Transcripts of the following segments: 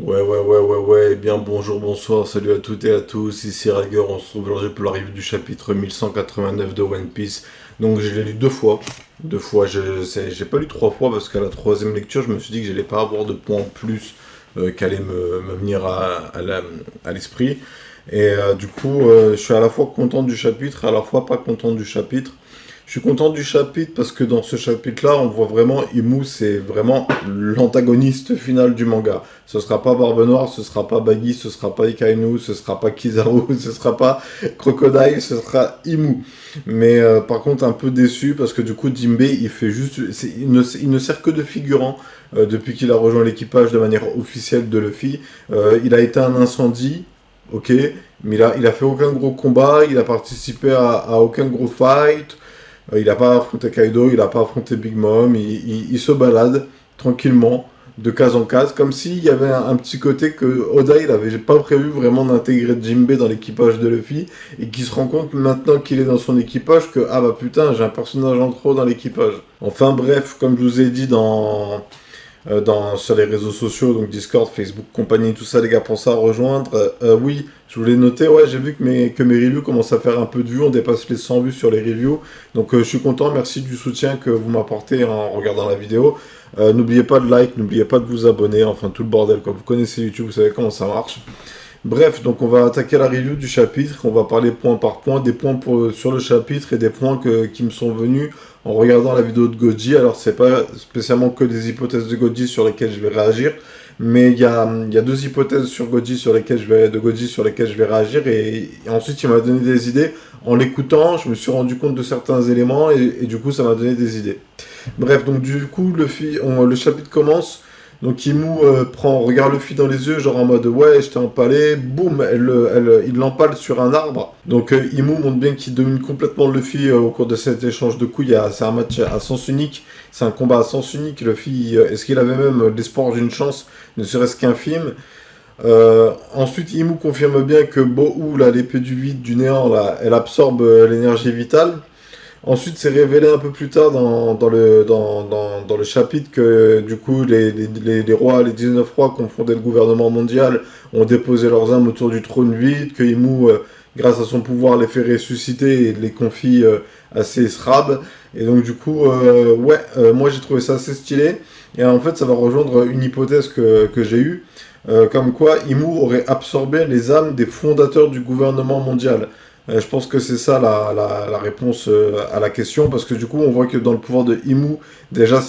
Ouais, bien bonjour, bonsoir, salut à toutes et à tous, ici Rager, on se trouve aujourd'hui pour la review du chapitre 1189 de One Piece. Donc je l'ai lu deux fois, j'ai pas lu trois fois parce qu'à la troisième lecture je me suis dit que j'allais pas avoir de points en plus qu'allait me venir à l'esprit. Et du coup je suis à la fois content du chapitre, à la fois pas content du chapitre. Je suis content du chapitre parce que dans ce chapitre-là, on voit vraiment Imu, c'est vraiment l'antagoniste final du manga. Ce sera pas Barbe Noire, ce sera pas Baggy, ce sera pas Ikainu, ce sera pas Kizaru, ce sera pas Crocodile, ce sera Imu. Mais par contre, un peu déçu parce que du coup, Jinbei, il fait juste, il ne sert que de figurant depuis qu'il a rejoint l'équipage de manière officielle de Luffy. Il a été un incendie, ok, mais il a fait aucun gros combat, il a participé à aucun gros fight. Il n'a pas affronté Kaido, il n'a pas affronté Big Mom, il se balade tranquillement de case en case, comme s'il y avait un petit côté que Oda il avait pas prévu vraiment d'intégrer Jinbei dans l'équipage de Luffy, et qui se rend compte maintenant qu'il est dans son équipage que ah bah putain j'ai un personnage en trop dans l'équipage. Enfin bref, comme je vous ai dit sur les réseaux sociaux, donc Discord, Facebook, compagnie, tout ça, les gars, pensez à rejoindre. Oui, je voulais noter, ouais, j'ai vu que mes reviews commencent à faire un peu de vues, on dépasse les 100 vues sur les reviews. Donc je suis content, merci du soutien que vous m'apportez en regardant la vidéo. N'oubliez pas de like, n'oubliez pas de vous abonner, enfin tout le bordel, quoi. Vous connaissez YouTube, vous savez comment ça marche. Bref, donc on va attaquer la review du chapitre, on va parler point par point, des points sur le chapitre et des points qui me sont venus en regardant la vidéo de Goji. Alors c'est pas spécialement que des hypothèses de Goji sur lesquelles je vais réagir, mais il y a deux hypothèses sur Goji de Goji sur lesquelles je vais réagir, et ensuite il m'a donné des idées. En l'écoutant, je me suis rendu compte de certains éléments, et du coup ça m'a donné des idées. Bref, donc du coup le chapitre commence. Donc Imu regarde Luffy dans les yeux, genre en mode ouais, je t'ai empalé, boum, il l'empale sur un arbre. Donc Imu montre bien qu'il domine complètement Luffy au cours de cet échange de coups. C'est un match à sens unique, c'est un combat à sens unique. Luffy, est-ce qu'il avait même l'espoir d'une chance, ne serait-ce qu'un film. Ensuite, Imu confirme bien que Bohu, là, l'épée du vide, du néant, là, elle absorbe l'énergie vitale. Ensuite, c'est révélé un peu plus tard dans le chapitre que du coup les rois, les 19 rois qui ont fondé le gouvernement mondial ont déposé leurs âmes autour du trône vide, que Imu, grâce à son pouvoir, les fait ressusciter et les confie à ses Srab. Et donc du coup, moi j'ai trouvé ça assez stylé. Et en fait, ça va rejoindre une hypothèse que j'ai eue, comme quoi Imu aurait absorbé les âmes des fondateurs du gouvernement mondial. Je pense que c'est ça la réponse à la question, parce que du coup, on voit que dans le pouvoir de Imu, déjà,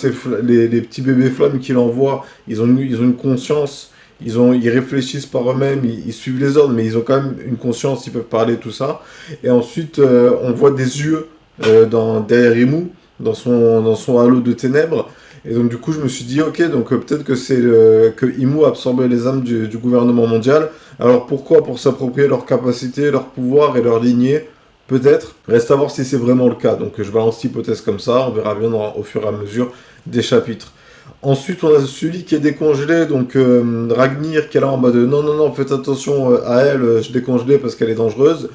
les petits bébés flammes qu'il envoie, ils ont une conscience, ils réfléchissent par eux-mêmes, ils suivent les ordres, mais ils ont quand même une conscience, ils peuvent parler, tout ça. Et ensuite, on voit des yeux derrière Imu, dans son halo de ténèbres. Et donc, du coup, je me suis dit, ok, donc peut-être que que Imu a absorbé les âmes du gouvernement mondial. Alors pourquoi? Pour s'approprier leurs capacités, leurs pouvoirs et leur lignée? Peut-être. Reste à voir si c'est vraiment le cas. Donc je balance l'hypothèse comme ça, on verra bien au fur et à mesure des chapitres. Ensuite, on a celui qui est décongelé, donc Ragnir qui est là en mode non, non, non, faites attention à elle, je l'ai congelée parce qu'elle est dangereuse.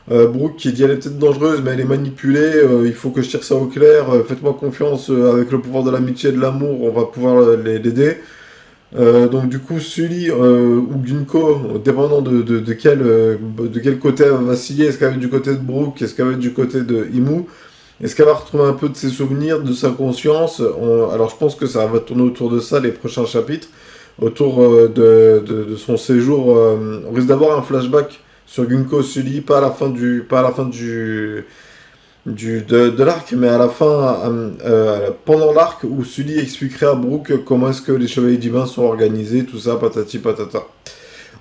Brooke qui dit elle est peut-être dangereuse, mais elle est manipulée, il faut que je tire ça au clair, faites-moi confiance, avec le pouvoir de l'amitié et de l'amour, on va pouvoir l'aider. Donc du coup, Sully ou Ginko, dépendant de quel côté elle va vaciller, est-ce qu'elle va être du côté de Brooke, est-ce qu'elle va être du côté de Imu, est-ce qu'elle va retrouver un peu de ses souvenirs, de sa conscience. Alors je pense que ça va tourner autour de ça les prochains chapitres, autour de son séjour. On risque d'avoir un flashback sur Ginko Sully, pas à la fin de l'arc, mais à la fin, pendant l'arc, où Sully expliquerait à Brooke comment est-ce que les Chevaliers Divins sont organisés, tout ça, patati patata.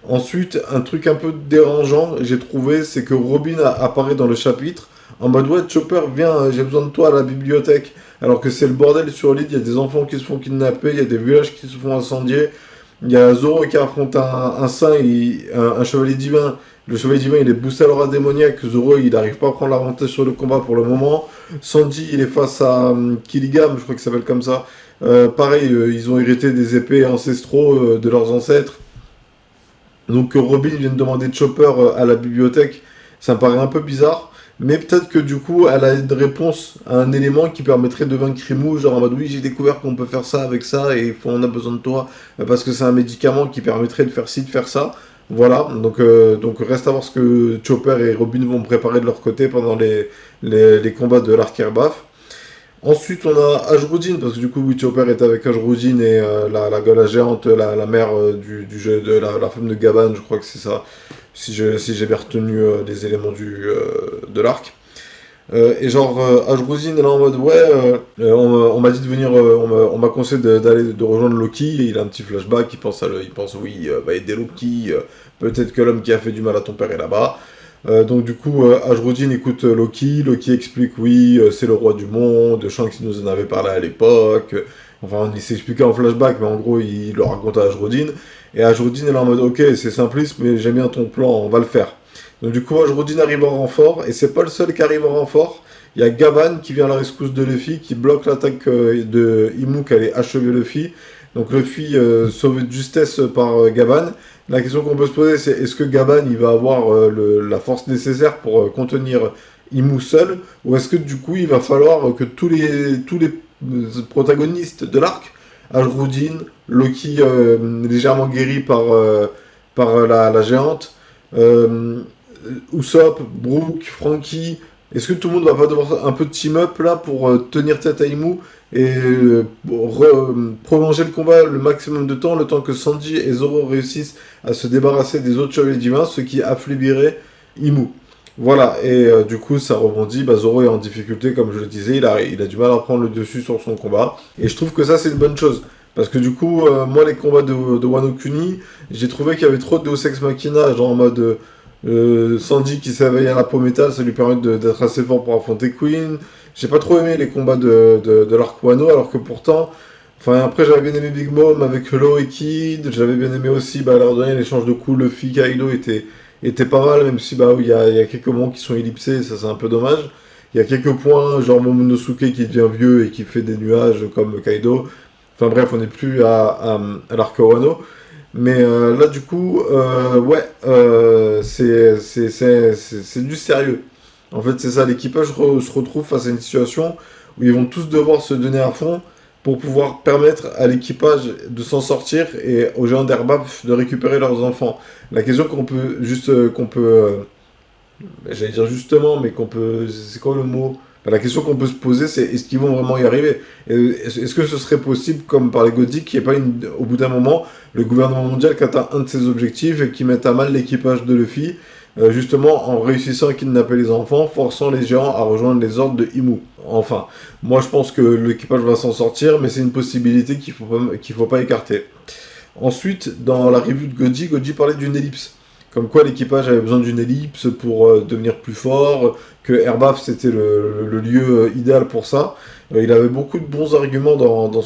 Ensuite, un truc un peu dérangeant, j'ai trouvé, c'est que Robin apparaît dans le chapitre, en mode ouais, Chopper, viens, j'ai besoin de toi à la bibliothèque. Alors que c'est le bordel sur l'île, il y a des enfants qui se font kidnapper, il y a des villages qui se font incendier, il y a Zoro qui affronte un saint, un chevalier divin. Le chevalier divin, il est boosté à l'aura démoniaque. Zoro, il n'arrive pas à prendre l'avantage sur le combat pour le moment. Sanji, il est face à Kiligam, je crois qu'il s'appelle comme ça. Pareil, ils ont hérité des épées ancestraux de leurs ancêtres. Donc Robin vient de demander Chopper à la bibliothèque. Ça me paraît un peu bizarre. mais peut-être que du coup, elle a une réponse à un élément qui permettrait de vaincre Imu, genre en mode oui, j'ai découvert qu'on peut faire ça avec ça, et on a besoin de toi, parce que c'est un médicament qui permettrait de faire ci, de faire ça. Voilà, donc reste à voir ce que Chopper et Robin vont préparer de leur côté pendant les combats de l'arc Airbuff. Ensuite, on a Ashruddin, parce que du coup, oui, Chopper est avec Ashruddin et la géante, la mère du jeu, de la femme de Gaban, je crois que c'est ça, si j'ai bien retenu les éléments de l'arc. Et genre, Ashruddin est là en mode, ouais, on m'a dit de venir, on m'a conseillé de rejoindre Loki, et il a un petit flashback, il pense oui, va aider Loki, peut-être que l'homme qui a fait du mal à ton père est là-bas. Donc du coup, Ashruddin écoute Loki, Loki explique oui, c'est le roi du monde, Shanks nous en avait parlé à l'époque, enfin il s'expliquait en flashback, mais en gros il le raconte à Ashruddin, et Ashruddin est là en mode ok c'est simpliste, mais j'aime bien ton plan, on va le faire. Donc du coup Ashruddin arrive en renfort, et c'est pas le seul qui arrive en renfort, il y a Gavan qui vient à la rescousse de Luffy, qui bloque l'attaque de Imu qui allait achever Luffy, donc Luffy sauvé de justesse par Gavan. La question qu'on peut se poser, c'est est-ce que Gaban il va avoir la force nécessaire pour contenir Imu seul, ou est-ce que du coup il va falloir que tous les protagonistes de l'arc, Ashruddin, Loki légèrement guéri par la géante, euh, Usopp, Brook, Franky, est-ce que tout le monde va pas devoir un peu de team-up là pour tenir tête à Imu et prolonger le combat le maximum de temps, le temps que Sanji et Zoro réussissent à se débarrasser des autres chevaliers divins, ce qui affaiblirait Imu. Voilà, et du coup ça rebondit, Zoro est en difficulté comme je le disais, il a du mal à prendre le dessus sur son combat, et je trouve que ça c'est une bonne chose. Parce que du coup, moi les combats de Wano Kuni, j'ai trouvé qu'il y avait trop de Deus Ex Machina, genre en mode Sanji qui s'éveille à la peau métal, ça lui permet d'être assez fort pour affronter Queen. J'ai pas trop aimé les combats de l'arc Wano, alors que pourtant, enfin après j'avais bien aimé Big Mom avec Hello et Kid, j'avais bien aimé aussi, à l'heure de rien, l'échange de coups, Luffy, Kaido était pas mal, même si oui, il y a quelques moments qui sont ellipsés, ça c'est un peu dommage. Il y a quelques points, genre Momonosuke qui devient vieux et qui fait des nuages comme Kaido. Enfin bref, on n'est plus à l'arc Wano. Mais là, du coup, ouais, c'est du sérieux. En fait, c'est ça, l'équipage se retrouve face à une situation où ils vont tous devoir se donner à fond pour pouvoir permettre à l'équipage de s'en sortir et aux géants d'Herbaf de récupérer leurs enfants. La question j'allais dire justement, mais c'est quoi le mot? La question qu'on peut se poser, c'est est-ce qu'ils vont vraiment y arriver? Est-ce que ce serait possible, comme par les Gothiques, qu'il n'y ait pas au bout d'un moment, le gouvernement mondial qui atteint un de ses objectifs et qui mette à mal l'équipage de Luffy, justement en réussissant à kidnapper les enfants, forçant les géants à rejoindre les ordres de Imu? Enfin, moi je pense que l'équipage va s'en sortir, mais c'est une possibilité qu'il faut pas écarter. Ensuite, dans la revue de Goji parlait d'une ellipse. Comme quoi l'équipage avait besoin d'une ellipse pour devenir plus fort, que Airbaf c'était le lieu idéal pour ça. Il avait beaucoup de bons arguments dans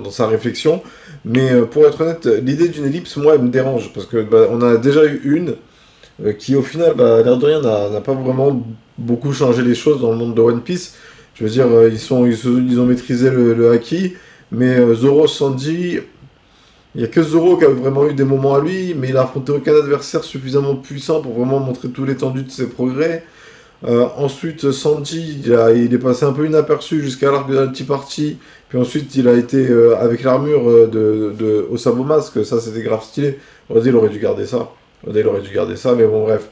sa réflexion, mais pour être honnête, l'idée d'une ellipse, moi, elle me dérange, parce que on a déjà eu une qui, au final, à l'air de rien, n'a pas vraiment beaucoup changé les choses dans le monde de One Piece. Je veux dire, ils ont maîtrisé le haki, mais Zoro Sanji, il n'y a que Zoro qui a vraiment eu des moments à lui, mais il a affronté aucun adversaire suffisamment puissant pour vraiment montrer tout l'étendue de ses progrès. Ensuite, Sanji, il est passé un peu inaperçu jusqu'à l'arc de la Tea Party. Puis ensuite, il a été avec l'armure de Osabo Mask. Ça, c'était grave stylé. Oda, il aurait dû garder ça. Oda, il aurait dû garder ça, mais bon, bref.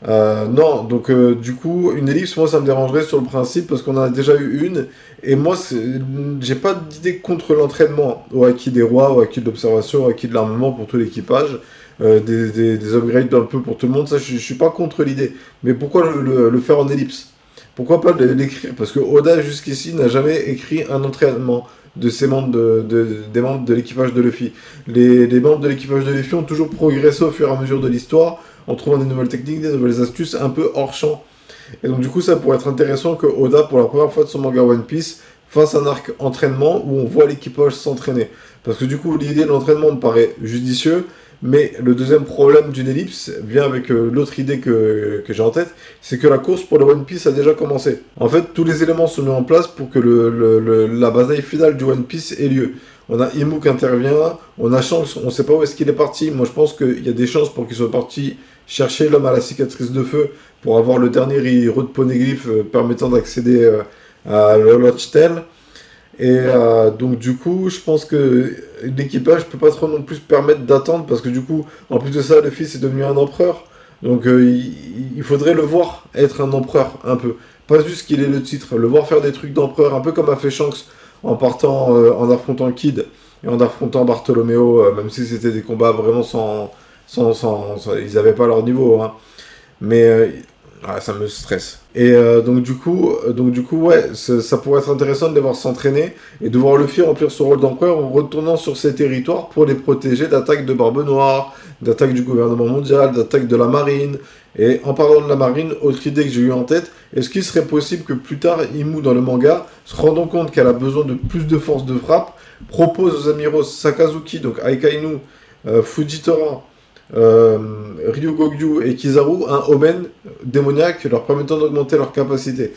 Non, donc du coup, une ellipse, moi ça me dérangerait sur le principe parce qu'on en a déjà eu une. Et moi, j'ai pas d'idée contre l'entraînement au acquis des rois, au acquis de l'observation, au acquis de l'armement pour tout l'équipage, des upgrades un peu pour tout le monde. Ça, je suis pas contre l'idée. Mais pourquoi le faire en ellipse? Pourquoi pas l'écrire? Parce que Oda jusqu'ici n'a jamais écrit un entraînement de ses membres des membres de l'équipage de Luffy. Les membres de l'équipage de Luffy ont toujours progressé au fur et à mesure de l'histoire en trouvant des nouvelles techniques, des nouvelles astuces un peu hors champ. Et donc du coup ça pourrait être intéressant que Oda, pour la première fois de son manga One Piece, fasse un arc entraînement où on voit l'équipage s'entraîner. Parce que du coup l'idée de l'entraînement me paraît judicieux, mais le deuxième problème d'une ellipse vient avec l'autre idée que j'ai en tête, c'est que la course pour le One Piece a déjà commencé. En fait, tous les éléments sont mis en place pour que la bataille finale du One Piece ait lieu. On a Imu qui intervient, on a chance, on sait pas où est-ce qu'il est parti. Moi, je pense qu'il y a des chances pour qu'il soit parti chercher l'homme à la cicatrice de feu pour avoir le dernier héros de poneglyph permettant d'accéder à l'Olochtel. Et donc du coup, je pense que l'équipage peut pas trop non plus se permettre d'attendre parce que du coup, en plus de ça, le fils est devenu un empereur. Donc il faudrait le voir être un empereur un peu. Pas juste qu'il ait le titre, le voir faire des trucs d'empereur, un peu comme a fait Shanks en partant, en affrontant Kid et en affrontant Bartholoméo, même si c'était des combats vraiment ils n'avaient pas leur niveau, hein. Mais ça me stresse. Et donc du coup, ouais, ça pourrait être intéressant de les voir s'entraîner et de voir Luffy remplir son rôle d'empereur en retournant sur ces territoires pour les protéger d'attaques de Barbe Noire, d'attaques du gouvernement mondial, d'attaques de la marine. Et en parlant de la marine, autre idée que j'ai eue en tête, est-ce qu'il serait possible que plus tard, Imu dans le manga, se rendant compte qu'elle a besoin de plus de force de frappe, propose aux amiraux Sakazuki, donc Aikainu, Fujitora, euh, Ryugogyu et Kizaru un omen démoniaque leur permettant d'augmenter leur capacité.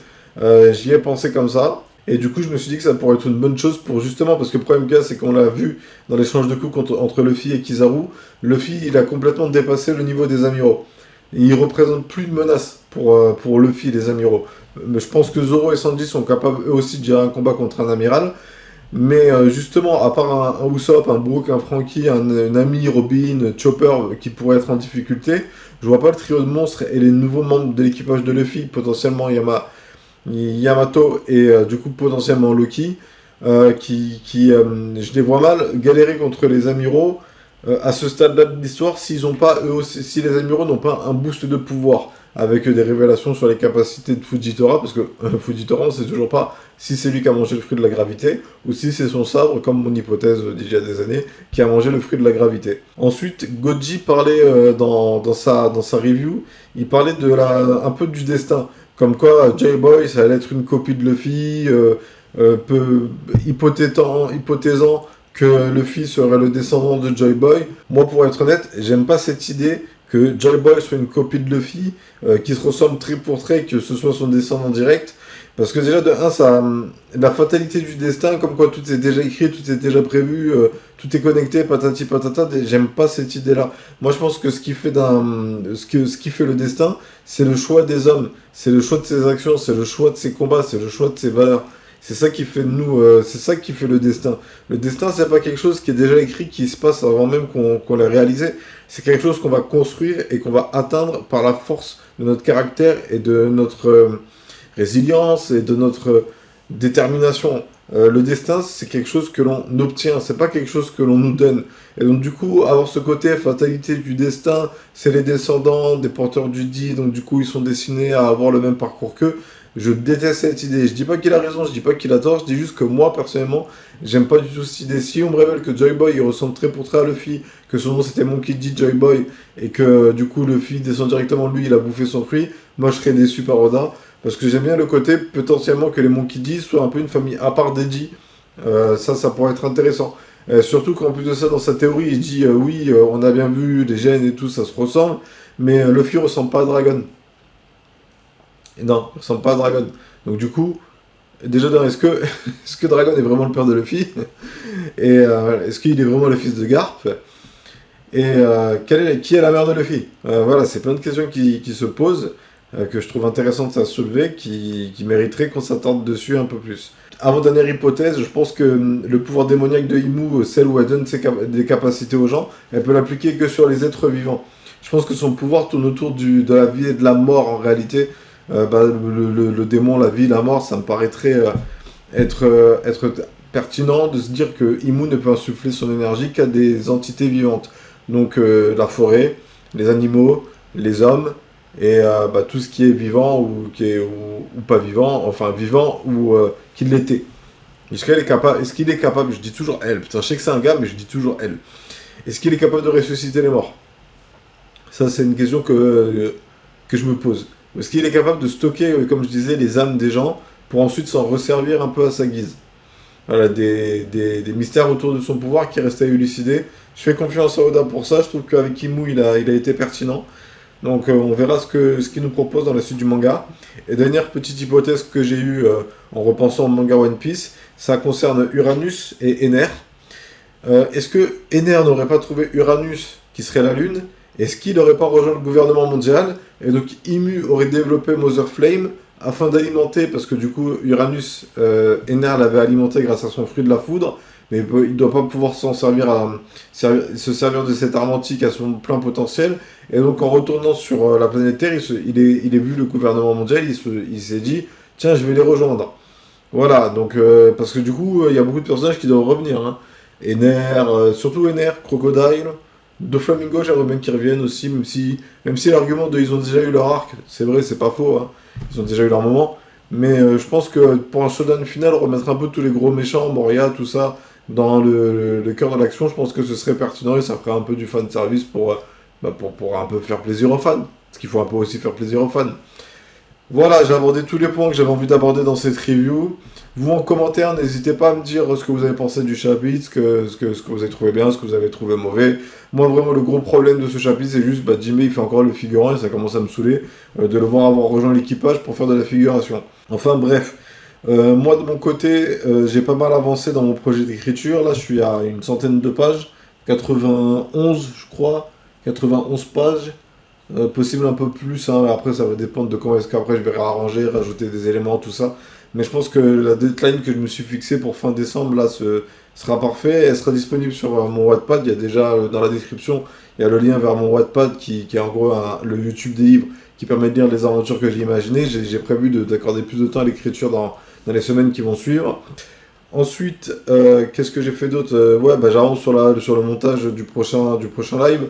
J'y ai pensé comme ça. Et du coup, je me suis dit que ça pourrait être une bonne chose pour justement, parce que le problème qu'il y a, c'est qu'on l'a vu dans l'échange de coups entre Luffy et Kizaru, Luffy, il a complètement dépassé le niveau des amiraux. Il représente plus de menace pour Luffy, les amiraux. Mais je pense que Zoro et Sanji sont capables eux aussi de gérer un combat contre un amiral. Mais justement, à part un Usopp, un Brook, un Franky, un ami, Robin, Chopper qui pourrait être en difficulté, je vois pas le trio de monstres et les nouveaux membres de l'équipage de Luffy, potentiellement Yamato et du coup potentiellement Loki, je les vois mal galérer contre les amiraux à ce stade-là de l'histoire s'ils ont pas eux aussi, si les amiraux n'ont pas un boost de pouvoir avec des révélations sur les capacités de Fujitora, parce que Fujitora, on sait toujours pas si c'est lui qui a mangé le fruit de la gravité, ou si c'est son sabre, comme mon hypothèse d'il y a des années, qui a mangé le fruit de la gravité. Ensuite, Goji parlait dans sa review, il parlait un peu du destin, comme quoi J-Boy, ça allait être une copie de Luffy, hypothésant que Luffy serait le descendant de Joy Boy. Moi, pour être honnête, j'aime pas cette idée que Joy Boy soit une copie de Luffy, qui se ressemble trait pour trait, que ce soit son descendant direct. Parce que déjà, de un, la fatalité du destin, comme quoi tout est déjà écrit, tout est déjà prévu, tout est connecté, patati patata, j'aime pas cette idée-là. Moi, je pense que ce qui fait le destin, c'est le choix des hommes, c'est le choix de ses actions, c'est le choix de ses combats, c'est le choix de ses valeurs. C'est ça qui fait de nous, c'est ça qui fait le destin. Le destin, c'est pas quelque chose qui est déjà écrit, qui se passe avant même qu'on l'ait réalisé. C'est quelque chose qu'on va construire et qu'on va atteindre par la force de notre caractère et de notre résilience et de notre détermination. Le destin, c'est quelque chose que l'on obtient, c'est pas quelque chose que l'on nous donne. Et donc du coup, avoir ce côté fatalité du destin, c'est les descendants des porteurs du dit, donc du coup ils sont destinés à avoir le même parcours qu'eux. Je déteste cette idée. Je dis pas qu'il a raison, je dis pas qu'il a tort, je dis juste que moi personnellement, j'aime pas du tout cette idée. Si on me révèle que Joy Boy il ressemble très pour très à Luffy, que son nom c'était Monkey D. Joy Boy, et que du coup Luffy descend directement de lui, il a bouffé son fruit, moi je serais déçu par Oda. Parce que j'aime bien le côté potentiellement que les Monkey D soient un peu une famille à part des D. Ça pourrait être intéressant. Surtout qu'en plus de ça, dans sa théorie, il dit oui, on a bien vu les gènes et tout, ça se ressemble, mais Luffy ressemble pas à Dragon. Et non, il ressemble pas à Dragon. Donc du coup, déjà, est-ce que Dragon est vraiment le père de Luffy? Et est-ce qu'il est vraiment le fils de Garp? Et qui est la mère de Luffy? Voilà, c'est plein de questions qui se posent, que je trouve intéressantes à soulever, qui mériteraient qu'on s'attarde dessus un peu plus. Avant-dernière hypothèse, je pense que le pouvoir démoniaque de Imu, celle où elle donne des capacités aux gens, elle peut l'appliquer que sur les êtres vivants. Je pense que son pouvoir tourne autour de la vie et de la mort en réalité. Le démon, la vie, la mort, ça me paraîtrait être pertinent de se dire que Imu ne peut insuffler son énergie qu'à des entités vivantes. Donc la forêt, les animaux, les hommes, et tout ce qui est vivant ou pas vivant, enfin vivant ou qui l'était. Est-ce qu'il est capable, je dis toujours elle, putain je sais que c'est un gars mais je dis toujours elle. Est-ce qu'il est capable de ressusciter les morts? Ça c'est une question que je me pose. Est-ce qu'il est capable de stocker, comme je disais, les âmes des gens pour ensuite s'en resservir un peu à sa guise? Voilà, des mystères autour de son pouvoir qui restent à élucider. Je fais confiance à Oda pour ça, je trouve qu'avec Kimu il a été pertinent. Donc on verra ce qu'il nous propose dans la suite du manga. Et dernière petite hypothèse que j'ai eue en repensant au manga One Piece, ça concerne Uranus et Ener. Est-ce que Ener n'aurait pas trouvé Uranus, qui serait la Lune? Est-ce qu'il n'aurait pas rejoint le gouvernement mondial? Et donc Imu aurait développé Mother Flame afin d'alimenter, parce que du coup Uranus, Ener l'avait alimenté grâce à son fruit de la foudre, mais il ne doit pas pouvoir s'en servir se servir de cette arme antique à son plein potentiel. Et donc en retournant sur la planète Terre, il est vu le gouvernement mondial, il s'est dit, tiens, je vais les rejoindre. Voilà, donc parce que du coup, il y a beaucoup de personnages qui doivent revenir, hein. Ener, surtout Ener, Crocodile, Doflamingo, j'aimerais bien qu'ils reviennent aussi, même si l'argument de ils ont déjà eu leur arc, c'est vrai, c'est pas faux, hein. Ils ont déjà eu leur moment. Mais je pense que pour un showdown final, remettre un peu tous les gros méchants, Moria, tout ça, dans le cœur de l'action, je pense que ce serait pertinent et ça ferait un peu du fan service pour un peu faire plaisir aux fans. Parce qu'il faut un peu aussi faire plaisir aux fans. Voilà, j'ai abordé tous les points que j'avais envie d'aborder dans cette review. Vous en commentaire, n'hésitez pas à me dire ce que vous avez pensé du chapitre, ce que vous avez trouvé bien, ce que vous avez trouvé mauvais. Moi, vraiment, le gros problème de ce chapitre, c'est juste, Jimmy, il fait encore le figurant et ça commence à me saouler de le voir avoir rejoint l'équipage pour faire de la figuration. Enfin, bref. Moi, de mon côté, j'ai pas mal avancé dans mon projet d'écriture. Là, je suis à une centaine de pages, 91, je crois, 91 pages. Possible un peu plus, hein, après ça va dépendre de comment est-ce qu'après je vais réarranger, rajouter des éléments, tout ça. Mais je pense que la deadline que je me suis fixée pour fin décembre, là, sera parfait. Elle sera disponible sur mon Wattpad. Il y a déjà dans la description, il y a le lien vers mon Wattpad qui est en gros le YouTube des livres qui permet de lire les aventures que j'ai imaginées. J'ai prévu d'accorder plus de temps à l'écriture dans les semaines qui vont suivre. Ensuite, qu'est-ce que j'ai fait d'autre? Ouais, j'avance sur le montage du prochain live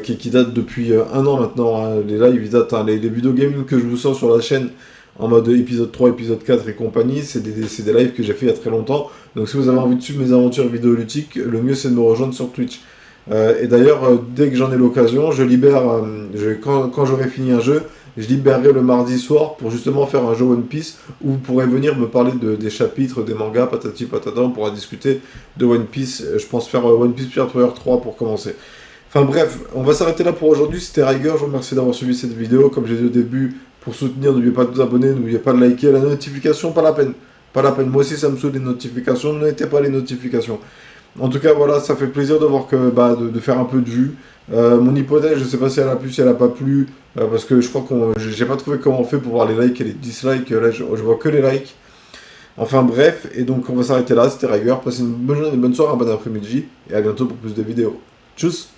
qui date depuis un an maintenant, hein. Les lives, ils datent, hein. Les vidéos gaming que je vous sors sur la chaîne en mode épisode 3, épisode 4 et compagnie, c'est des lives que j'ai fait il y a très longtemps. Donc si vous avez envie de suivre mes aventures vidéoludiques, le mieux c'est de me rejoindre sur Twitch. Et d'ailleurs, dès que j'en ai l'occasion, je libère, quand j'aurai fini un jeu, je libérerai le mardi soir pour justement faire un jeu One Piece où vous pourrez venir me parler des chapitres, des mangas, patati patata, on pourra discuter de One Piece. Je pense faire One Piece Pirate Warrior 3 pour commencer. Enfin bref, on va s'arrêter là pour aujourd'hui. C'était Riger, je vous remercie d'avoir suivi cette vidéo. Comme j'ai dit au début, pour soutenir, n'oubliez pas de vous abonner, n'oubliez pas de liker, la notification, pas la peine. Pas la peine, moi aussi ça me saoule les notifications, ne mettez pas les notifications. En tout cas, voilà, ça fait plaisir de voir de faire un peu de vue. Mon hypothèse, je sais pas si elle a plu, si elle a pas plu, parce que je crois j'ai pas trouvé comment on fait pour voir les likes et les dislikes. Là, je vois que les likes. Enfin bref, et donc on va s'arrêter là. C'était Riger. Passez une bonne journée, une bonne soirée, un bon après-midi, et à bientôt pour plus de vidéos. Tchuss!